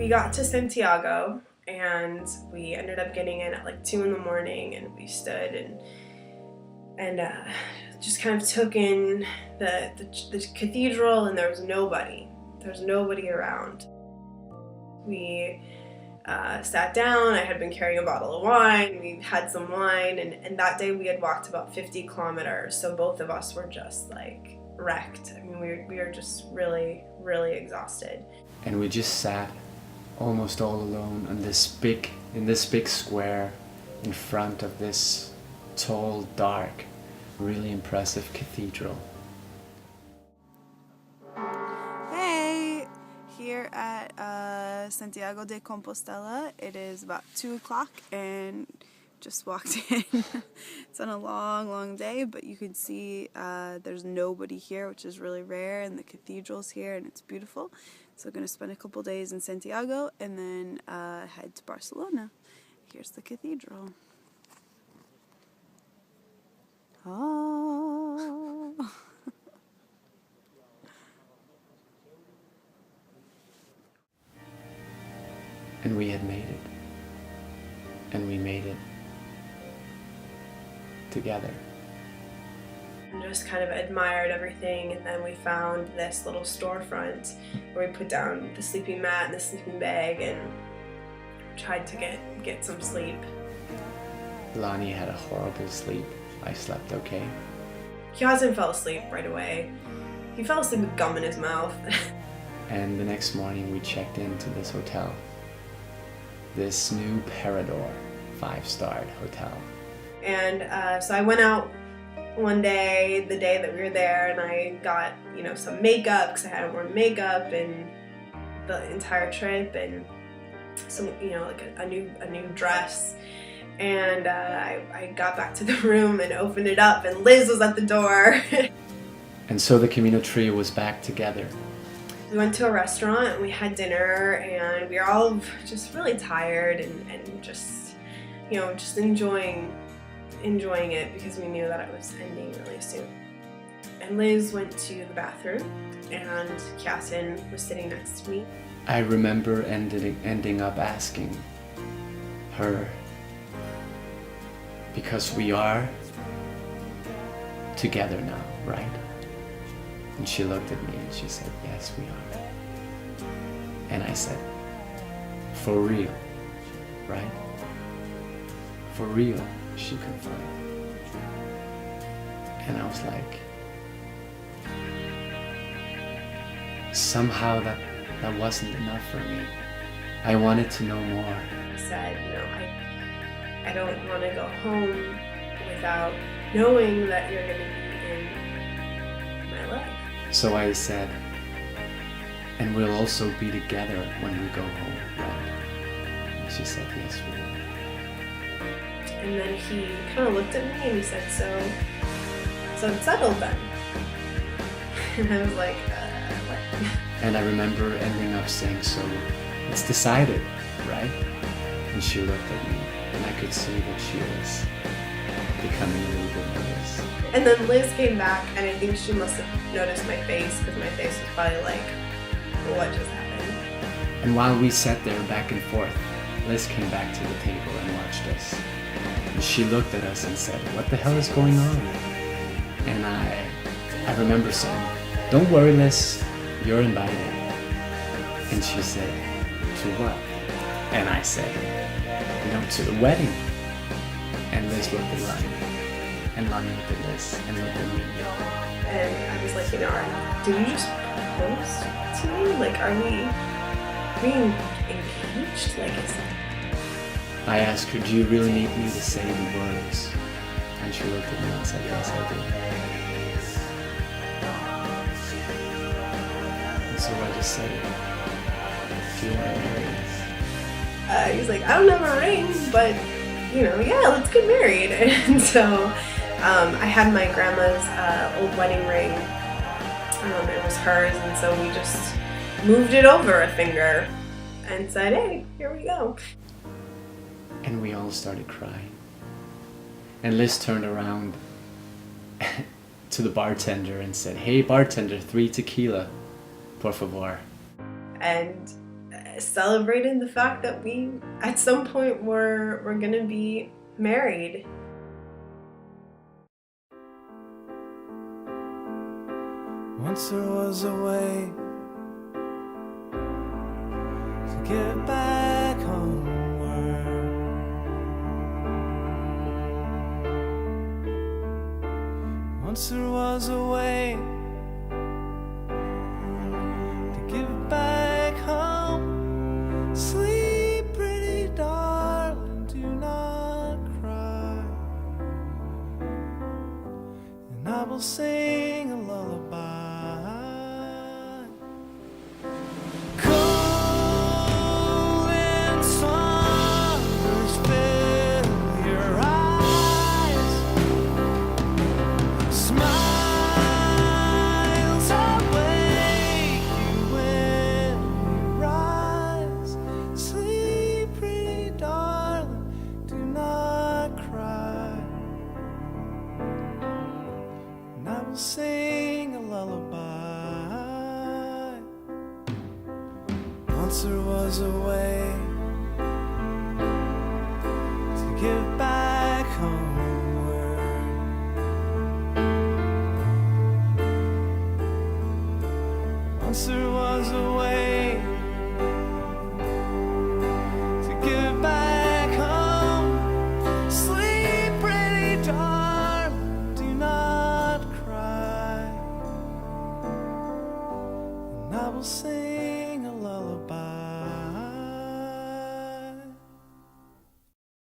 we got to Santiago and we ended up getting in at like 2 in the morning, and we stood and just kind of took in the cathedral, and there was nobody. There's nobody around. We sat down. I had been carrying a bottle of wine. We had some wine, and that day we had walked about 50 kilometers, so both of us were just like wrecked. I mean, we were just really, really exhausted. And we just sat almost all alone on in this big square in front of this tall, dark, really impressive cathedral. Hey! Here at Santiago de Compostela, it is about 2 o'clock and just walked in. It's been a long, long day, but you can see there's nobody here, which is really rare, and the cathedral's here and it's beautiful. So we're going to spend a couple days in Santiago and then head to Barcelona. Here's the cathedral. Oh. And we had made it. And we made it together. And just kind of admired everything, and then we found this little storefront where we put down the sleeping mat and the sleeping bag and tried to get some sleep. Lonnie had a horrible sleep. I slept okay. Kyasin fell asleep right away. He fell asleep with gum in his mouth. And the next morning we checked into this hotel. This new Parador 5-starred hotel. And so I went out one day, the day that we were there, and I got, some makeup because I hadn't worn makeup in the entire trip, and some, like a new dress. And I got back to the room and opened it up, and Liz was at the door. And so the Camino trio was back together. We went to a restaurant and we had dinner, and we were all just really tired and just, just enjoying it because we knew that it was ending really soon. And Liz went to the bathroom, and Kyasin was sitting next to me. I remember ending up asking her, because we are together now, right? And she looked at me and she said, yes, we are. And I said, for real, right? For real, she confirmed. And I was like, somehow that wasn't enough for me. I wanted to know more. I said, I don't want to go home without knowing that you're going to be in my life. So I said, and we'll also be together when we go home, right? And she said, yes, we will. And then he kind of looked at me and he said, so it's settled then. And I was like, what? And I remember ending up saying, so it's decided, right? And she looked at me, and I could see that she was becoming a little bit nervous. And then Liz came back, and I think she must have noticed my face, because my face was probably like, what just happened? And while we sat there back and forth, Liz came back to the table and watched us. And she looked at us and said, what the hell is going on? And I remember saying, don't worry, Liz, you're invited. And she said, to what? And I said, to the wedding. And Liz looked at Lonnie. And Lonnie looked at Liz and looked at me. And I was like, did you just propose to me? Like, are we engaged? Like, is that... I asked her, do you really need me to say the words? And she looked at me and said, yes, I do. And so I just said, do you want to marry us? He was like, I don't have a ring, but, yeah, let's get married. And so I had my grandma's old wedding ring. It was hers, and so we just moved it over a finger and said, hey, here we go. And we all started crying. And Liz turned around to the bartender and said, hey, bartender, 3 tequila, por favor. And celebrated the fact that we, at some point, we're gonna be married. Once there was a way to get back homeward. Once there was a way to give back home. Sleep, pretty darling, do not cry, and I will sing a lullaby. Cold and slumbers fill your eyes. Smiles awake you when you rise. Sleep, pretty darling, do not cry, and I will sing a lullaby. Once there was a way to give back homeward. Once there was a way to give back home. Sleep, pretty darling, do not cry, and I will sing a lullaby.